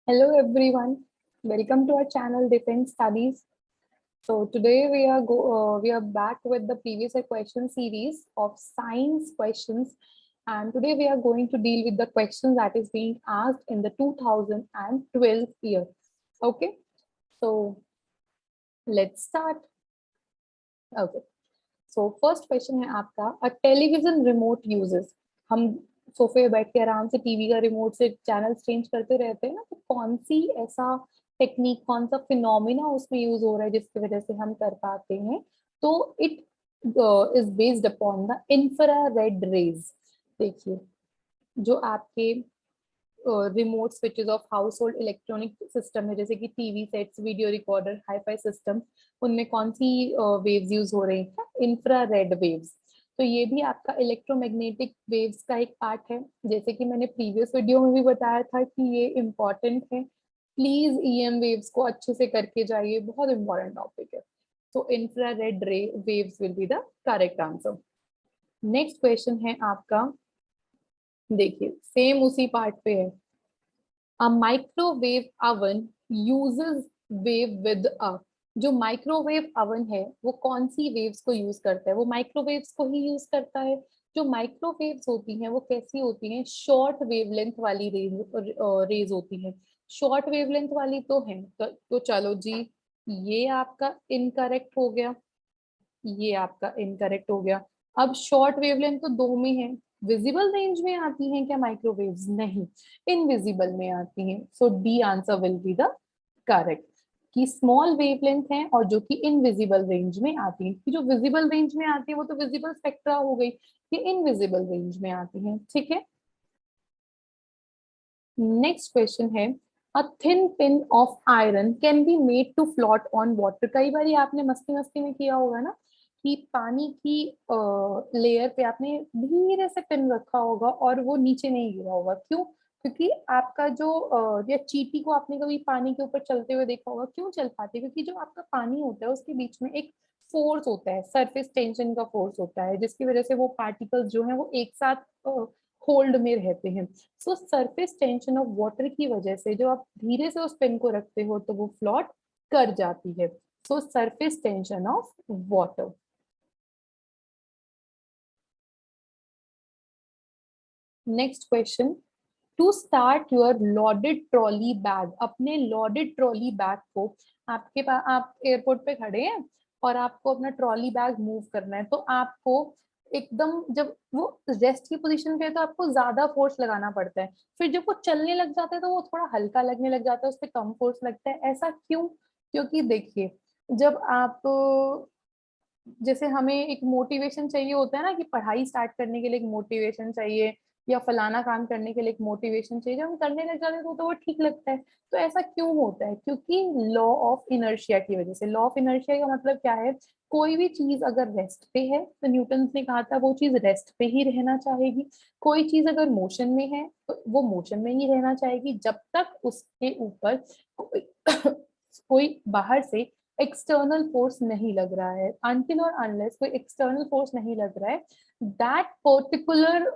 Hello everyone, welcome to our channel Defense Studies. So today we are back with the previous year question series of science questions, and today we are going to deal with the questions that is being asked in the 2012 year. Okay, so let's start. Okay, so first question है आपका, a television remote uses. हम सोफे पे बैठ के आराम से TV का रिमोट से चैनल चेंज करते रहते हैं ना, तो कौन सी ऐसा टेक्निक, कौन सा फिनोमिना उसमें यूज हो रहा है जिसकी वजह से हम कर पाते हैं? तो it is based upon the infrared rays. देखिए, जो आपके remote switches of household electronic system है, जैसे कि TV sets, video recorder, hifi system, उनमें कौन सी वेव्स यूज हो रही हैं? Infrared waves. तो ये भी आपका इलेक्ट्रोमैग्नेटिक वेव्स का एक पार्ट है. जैसे कि मैंने प्रीवियस वीडियो में भी बताया था कि ये इम्पॉर्टेंट है. प्लीज ईएम वेव्स को अच्छे से करके जाइए, बहुत इंपॉर्टेंट टॉपिक है. तो इंफ्रारेड रे waves will be the correct answer. Next question है आपका, देखिए सेम उसी पार्ट पे है. A microwave oven uses wave with a. जो माइक्रोवेव अवन है वो कौन सी वेव्स को यूज करता है? वो माइक्रोवेव्स को ही यूज करता है. जो माइक्रोवेव्स होती हैं वो कैसी होती हैं? शॉर्ट वेवलेंथ वाली रेज होती हैं. शॉर्ट वेवलेंथ वाली तो है, तो चलो जी, ये आपका इनकरेक्ट हो गया, ये आपका इनकरेक्ट हो गया. अब शॉर्ट वेवलेंथ तो दो में है. विजिबल रेंज में आती हैं क्या माइक्रोवेव्स? नहीं, इनविजिबल में आती हैं. So the answer will be the correct, कि स्मॉल वेवलेंथ है और जो कि इनविजिबल रेंज में आती है. कि जो विजिबल रेंज में आती है वो तो विजिबल स्पेक्ट्रा हो गई, ये इनविजिबल रेंज में आती है. ठीक है. नेक्स्ट क्वेश्चन है, a thin pin of iron can be made to float on water. कई बार आपने मस्ती मस्ती में किया होगा ना, कि पानी की लेयर पे आपने धीरे से पिन रखा होगा और वो नीचे नहीं गिरा होगा. क्यों? क्योंकि आपका जो या चींटी को आपने कभी पानी के ऊपर चलते हुए देखा होगा. क्यों चल पाती है? क्योंकि जो आपका पानी होता है उसके बीच में एक फोर्स होता है, सरफेस टेंशन का फोर्स होता है, जिसकी वजह से वो पार्टिकल्स जो है वो एक साथ होल्ड में रहते हैं. सो सरफेस टेंशन ऑफ वाटर की वजह से जो आप धीरे से उस पेन को रखते हो तो वो फ्लोट कर जाती है. So surface tension of water. Next question, to start your loaded trolley bag. अपने लॉडेड ट्रॉली बैग को, आपके पास, आप एयरपोर्ट पे खड़े हैं और आपको अपना ट्रॉली बैग मूव करना है, तो आपको एकदम, जब वो रेस्ट की पोजीशन पे है तो आपको ज्यादा फोर्स लगाना पड़ता है. फिर जब वो चलने लग जाता है तो वो थोड़ा हल्का लगने लग जाता है, उस पर कम फोर्स लगता है. ऐसा क्यों? क्योंकि देखिए, जब आप, जैसे हमें एक मोटिवेशन चाहिए होता है ना, कि पढ़ाई स्टार्ट करने के लिए एक मोटिवेशन चाहिए, या फलाना काम करने के लिए एक मोटिवेशन चाहिए, जब हम करने लग जाते हैं तो वो ठीक लगता है. तो ऐसा क्यों होता है? क्योंकि लॉ ऑफ इनर्शिया की वजह से. लॉ ऑफ इनर्शिया का मतलब क्या है? कोई भी चीज अगर रेस्ट पे है तो न्यूटन ने कहा था वो चीज रेस्ट पे ही रहना चाहेगी. कोई चीज अगर मोशन में है तो वो मोशन में ही रहना चाहेगी, जब तक उसके ऊपर कोई कोई बाहर से एक्सटर्नल फोर्स नहीं लग रहा है. अनटिल और अनलेस कोई एक्सटर्नल फोर्स नहीं लग रहा है, that particular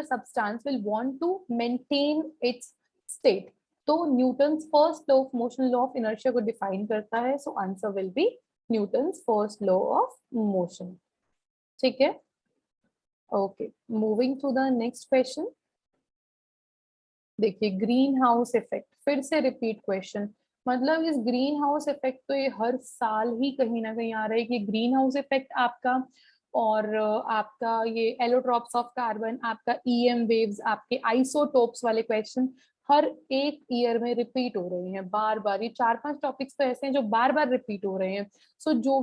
substance will want to maintain its state. तो Newton's first law of motion law of inertia को डिफाइन करता है. So answer will be Newton's first law of motion. ठीक है. Okay, moving to the next question. देखिए, greenhouse effect, फिर से repeat question. मतलब इस ग्रीन हाउस इफेक्ट तो ये हर साल ही कहीं ना कहीं आ रहा है, कि ग्रीन हाउस इफेक्ट आपका, और आपका ये एलोट्रॉप्स ऑफ कार्बन, आपका ईएम वेव्स, आपके आइसोटोप्स वाले क्वेश्चन हर एक ईयर में रिपीट हो रहे हैं बार बार. ये चार पांच टॉपिक्स तो ऐसे हैं जो बार बार रिपीट हो रहे हैं. सो जो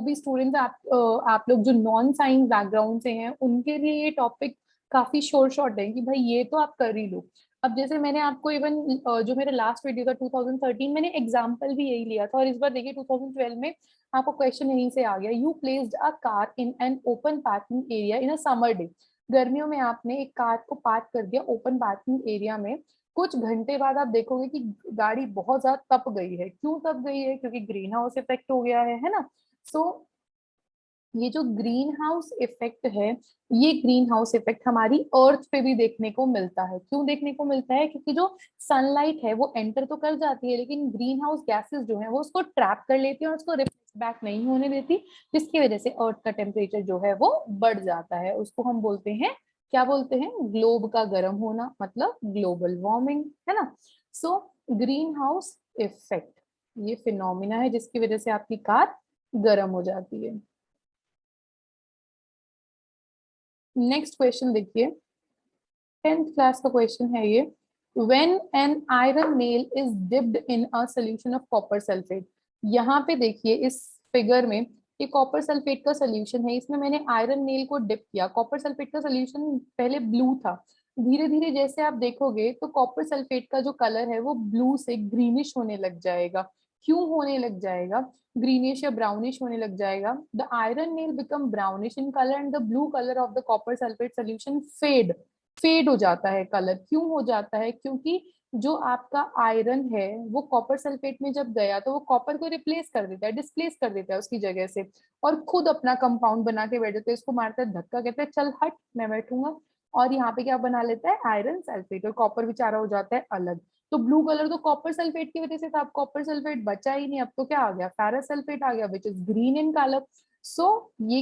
भी स्टूडेंट्स, आप लोग जो नॉन साइंस बैकग्राउंड से हैं, उनके लिए ये टॉपिक काफी शोर शॉर्ट है, कि भाई ये तो आप कर ही लो. अब जैसे मैंने आपको इवन जो मेरा लास्ट वीडियो था 2013, मैंने एग्जांपल भी यही लिया था, और इस बार देखिए 2012 में आपको क्वेश्चन यहीं से आ गया. You placed a car in an open parking area in a summer day. गर्मियों में आपने एक कार को पार्क कर दिया ओपन पार्किंग एरिया में. कुछ घंटे बाद आप देखोगे कि गाड़ी बहुत ज्यादा तप गई है. क्यों तप गई है? क्योंकि ग्रीन हाउस इफेक्ट हो गया है ना. सो ये जो ग्रीन हाउस इफेक्ट है, ये ग्रीन हाउस इफेक्ट हमारी अर्थ पे भी देखने को मिलता है। क्यों देखने को मिलता है? क्योंकि जो सनलाइट है वो एंटर तो कर जाती है, लेकिन ग्रीन हाउस गैसेस जो है वो उसको ट्रैप कर लेती है और उसको रिफ्लेक्ट बैक नहीं होने देती, जिसकी वजह से अर्थ का टेम्परेचर जो है वो बढ़ जाता है। उसको हम बोलते हैं, क्या बोलते हैं? ग्लोब का गर्म होना, मतलब ग्लोबल वार्मिंग, है ना। सो ग्रीन हाउस इफेक्ट ये फिनोमिना है जिसकी वजह से आपकी कार गर्म हो जाती है। नेक्स्ट क्वेश्चन देखिए, 10th क्लास का क्वेश्चन है ये। When an iron nail is dipped in a solution of copper sulfate, यहाँ पे देखिए इस फिगर में ये कॉपर सल्फेट का सोल्यूशन है, इसमें मैंने आयरन नेल को डिप किया। कॉपर सल्फेट का सोल्यूशन पहले ब्लू था, धीरे धीरे जैसे आप देखोगे तो कॉपर सल्फेट का जो कलर है वो ब्लू से ग्रीनिश होने लग जाएगा। क्यों होने लग जाएगा? ग्रीनिश या ब्राउनिश होने लग जाएगा। The iron nail become brownish in colour and the blue colour of the copper sulphate solution fade हो जाता है कलर। क्यों हो जाता है? क्योंकि जो आपका आयरन है वो कॉपर सल्फेट में जब गया तो वो कॉपर को रिप्लेस कर देता है, डिस्प्लेस कर देता है उसकी जगह से, और खुद अपना कंपाउंड बना के बैठ जाता है। इसको मारता है धक्का, कहते हैं चल हट मैं बैठूंगा, और यहाँ पे क्या बना लेता है? आयरन सल्फेट, और कॉपर बेचारा हो जाता है अलग। तो ब्लू कलर तो कॉपर सल्फेट की वजह से था, अब कॉपर सल्फेट बचा ही नहीं, अब तो क्या आ गया? फेरस सल्फेट आ गया, which is green in colour. So ये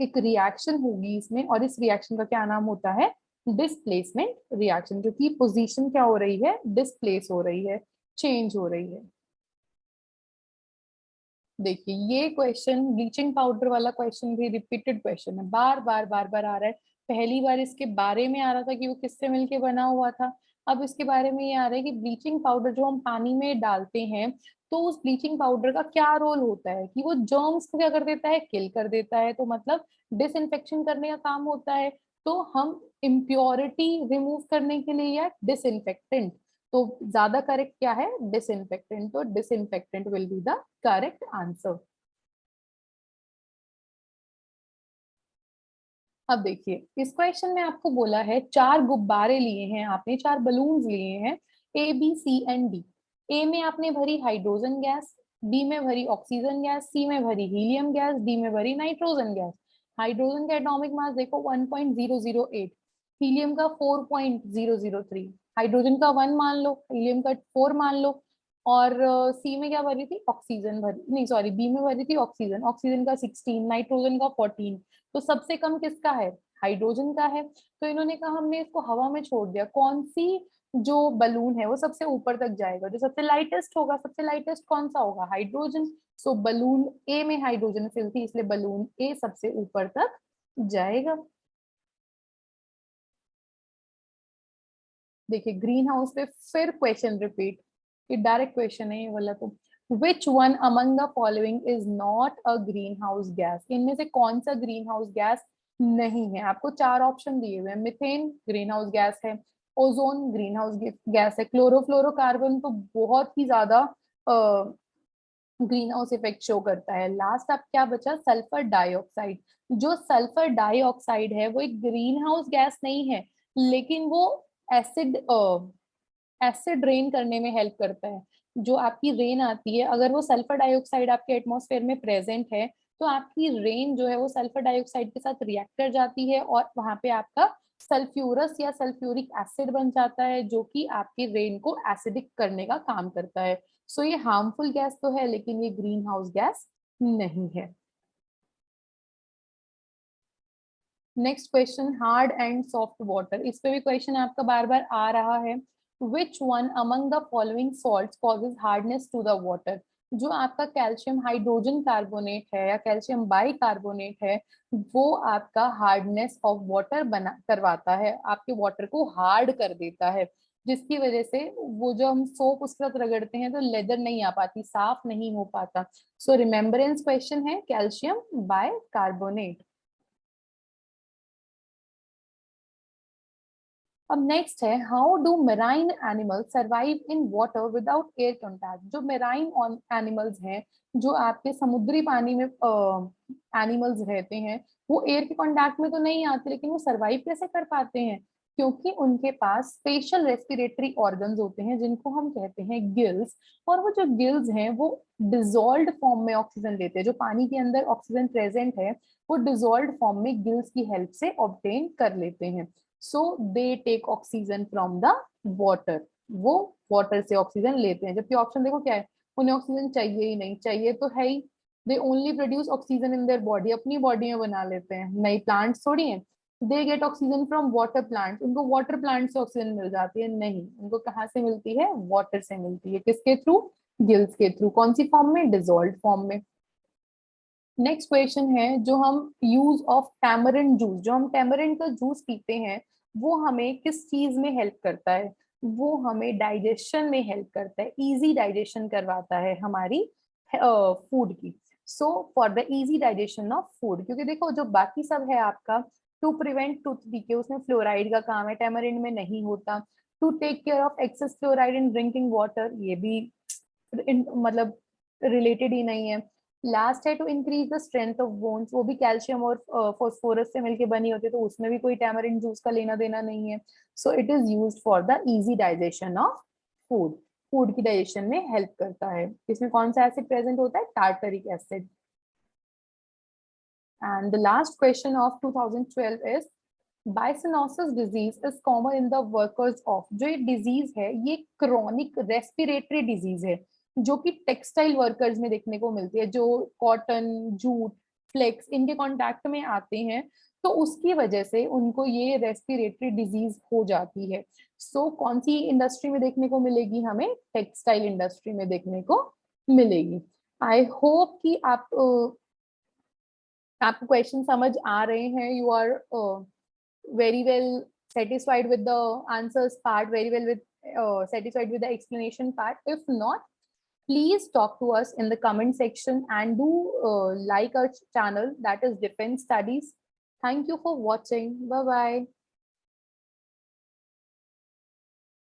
एक रिएक्शन होगी इसमें, और इस रिएक्शन का क्या नाम होता है? डिस्प्लेसमेंट रिएक्शन, जो कि पोजीशन क्या हो रही है? डिस्प्लेस हो रही है, चेंज हो रही है। देखिए ये क्वेश्चन, ब्लीचिंग पाउडर वाला क्वेश्चन भी रिपीटेड क्वेश्चन है, बार बार बार बार आ रहा है। पहली बार इसके बारे में आ रहा था कि वो किससे मिलके बना हुआ था, अब इसके बारे में ये आ रहा है कि ब्लीचिंग पाउडर जो हम पानी में डालते हैं, तो उस ब्लीचिंग पाउडर का क्या रोल होता है कि वो जर्म्स को क्या कर देता है? किल कर देता है, तो मतलब डिसइंफेक्शन करने का काम होता है। तो हम इम्प्योरिटी रिमूव करने के लिए, या डिसइंफेक्टेंट, तो ज्यादा करेक्ट क्या है? डिसइंफेक्टेंट, तो disinfectant will be the correct answer. अब देखिए इस क्वेश्चन में आपको बोला है चार गुब्बारे लिए हैं आपने, चार बलून्स लिए हैं, A B C and D. A में आपने भरी हाइड्रोजन गैस, बी में भरी ऑक्सीजन गैस, सी में भरी हीलियम गैस, डी में भरी नाइट्रोजन गैस। हाइड्रोजन का एटॉमिक मास देखो 1.008, हीलियम का 4.003, हाइड्रोजन का 1 मान लो, हीलियम का 4 मान लो, और सी में क्या भरी थी? ऑक्सीजन भरी, नहीं सॉरी, बी में भरी थी ऑक्सीजन, ऑक्सीजन का 16, नाइट्रोजन का 14। तो सबसे कम किसका है? हाइड्रोजन का है। तो इन्होंने कहा हमने इसको हवा में छोड़ दिया, कौन सी जो बलून है वो सबसे ऊपर तक जाएगा? जो सबसे लाइटेस्ट होगा, सबसे लाइटेस्ट कौन सा होगा? हाइड्रोजन। सो बलून ए में हाइड्रोजन फिल थी, इसलिए बलून ए सबसे ऊपर तक जाएगा। देखिए ग्रीन हाउस पे फिर क्वेश्चन रिपीट, ये डायरेक्ट क्वेश्चन है ये वाला। तो विच one among the following is not a green house gas? इनमें से कौन सा ग्रीन हाउस गैस नहीं है? आपको चार ऑप्शन दिए हुए हैं। मिथेन ग्रीन हाउस गैस है, ओजोन ग्रीन हाउस गैस है, क्लोरोफ्लोरोकार्बन तो बहुत ही ज्यादा ग्रीन हाउस इफेक्ट शो करता है। लास्ट अब क्या बचा? Sulphur dioxide. जो सल्फर डाइऑक्साइड है वो एक ग्रीन हाउस गैस नहीं है, लेकिन वो एसिड एसिड रेन करने में हेल्प करता है। जो आपकी रेन आती है, अगर वो सल्फर डाइऑक्साइड आपके एटमॉस्फेयर में प्रेजेंट है, तो आपकी रेन जो है वो सल्फर डाइऑक्साइड के साथ रिएक्ट कर जाती है, और वहां पे आपका सल्फ्यूरस या सल्फ्यूरिक एसिड बन जाता है, जो कि आपकी रेन को एसिडिक करने का काम करता है। सो ये हार्मफुल गैस तो है, लेकिन ये ग्रीन हाउस गैस नहीं है। Next question, hard and soft water, इस पे भी क्वेश्चन आपका बार बार आ रहा है। Which one among the following salts causes hardness to the water? जो आपका कैल्शियम हाइड्रोजन कार्बोनेट है या कैल्शियम बाई कार्बोनेट है, वो आपका हार्डनेस ऑफ वाटर बना करवाता है, आपके वाटर को हार्ड कर देता है, जिसकी वजह से वो जो हम सोप उसके साथ रगड़ते हैं तो लेदर नहीं आ पाती, साफ नहीं हो पाता। सो रिमेम्बरेंस क्वेश्चन है कैल्शियम बाय कार्बोनेट। अब नेक्स्ट है, how do marine animal survive in water without air contact? जो मेराइन एनिमल्स हैं, जो आपके समुद्री पानी में एनिमल्स रहते हैं, वो एयर के कॉन्टैक्ट में तो नहीं आते, लेकिन वो सर्वाइव कैसे कर पाते हैं? क्योंकि उनके पास स्पेशल रेस्पिरेटरी ऑर्गन्स होते हैं जिनको हम कहते हैं गिल्स, और वो जो गिल्स हैं वो डिजोल्व्ड फॉर्म में ऑक्सीजन लेते हैं। जो पानी के अंदर ऑक्सीजन प्रेजेंट है वो डिजोल्व फॉर्म में गिल्स की हेल्प से ऑब्टेन कर लेते हैं। So they take oxygen from the water, वो वाटर से ऑक्सीजन लेते हैं। जबकि ऑप्शन देखो क्या है, उन्हें ऑक्सीजन चाहिए ही नहीं, चाहिए तो है ही, they only produce oxygen in their body, अपनी बॉडी में बना लेते हैं, नई प्लांट्स थोड़ी है। They get oxygen from water plant, उनको वाटर प्लांट से ऑक्सीजन मिल जाती है, नहीं, उनको कहाँ से मिलती है, वाटर से मिलती है। किसके थ्रू, गिल्स के थ्रू। कौन सी फॉर्म में, डिजोल्व फॉर्म में। नेक्स्ट क्वेश्चन है, जो हम यूज ऑफ टैमरिंड जूस, जो हम टैमरिंड का जूस पीते हैं, वो हमें किस चीज में हेल्प करता है, वो हमें डाइजेशन में हेल्प करता है, इजी डाइजेशन करवाता है हमारी फूड की। So for the easy digestion of food, क्योंकि देखो जो बाकी सब है आपका, टू प्रिवेंट टूथ डीके, उसमें फ्लोराइड का काम है, टैमरिंड में नहीं होता। To take care of excess fluoride in drinking water, ये भी मतलब रिलेटेड ही नहीं है। लास्ट है to increase the strength of bones, वो भी कैल्शियम और फॉस्फोरस से मिलके बनी होती है, तो उसमें भी कोई टैमरिंड जूस का लेना देना नहीं है। So it is used for the easy digestion of food, food की डाइजेशन में हेल्प करता है। इसमें कौन सा एसिड प्रेजेंट होता है, tartaric acid. And the last question of 2012 is byssinosis disease is common in the workers of, जो ये डिजीज है ये क्रॉनिक रेस्पिरेटरी डिजीज है, जो कि टेक्सटाइल वर्कर्स में देखने को मिलती है, जो कॉटन, जूट, फ्लेक्स इनके कांटेक्ट में आते हैं, तो उसकी वजह से उनको ये रेस्पिरेटरी डिजीज हो जाती है। सो कौन सी इंडस्ट्री में देखने को मिलेगी, हमें टेक्सटाइल इंडस्ट्री में देखने को मिलेगी। आई होप कि आपको क्वेश्चन समझ आ रहे हैं, you are very well satisfied with the answers part, very well with satisfied with the explanation part. If not, please talk to us in the comment section and do like our channel, that is Defense Studies. Thank you for watching. Bye bye.